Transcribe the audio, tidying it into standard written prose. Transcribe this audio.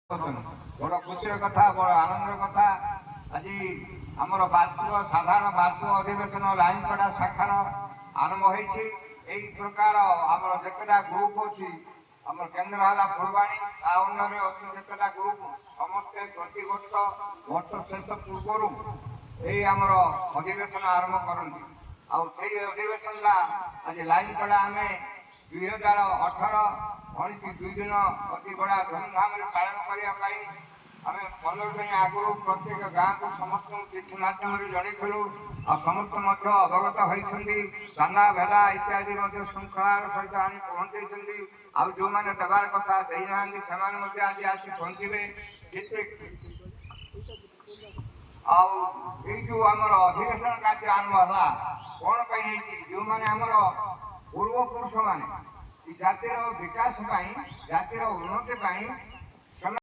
बड़ खुशी कथा बड़ आनंद कथा आज आमर वार्षिक साधारण वार्षिक अधिवेशन लाइनपड़ा शाखार आरंभ होती प्रकार आमर जितेटा ग्रुप अच्छी आम केन्द्र है फुलवाणी अंडर अच्छी जितेटा ग्रुप समस्ते प्रति वर्ष शेष पूर्व यही आमर अधिवेशन आरंभ करती अधिवेशन आज लाइनपड़ा आम 2018 गणित 2 दिन अति बड़ा धूमधाम पालन करने आम 15 दिन आगु प्रत्येक गाँव को समस्त चिठी मध्यम जनईलु समस्त अवगत होती थाना भेला इत्यादि श्रृंखलार सहित आनी पहुँचे आउ जो मैंने देवार कथा देना से आज आसी पहुँचे जो आमर अधिवेशन कार्य आरंभ है कौन पर जो मैंने आमर पूर्वपुरुष मैंने जातिर विकास जातिर उन्नति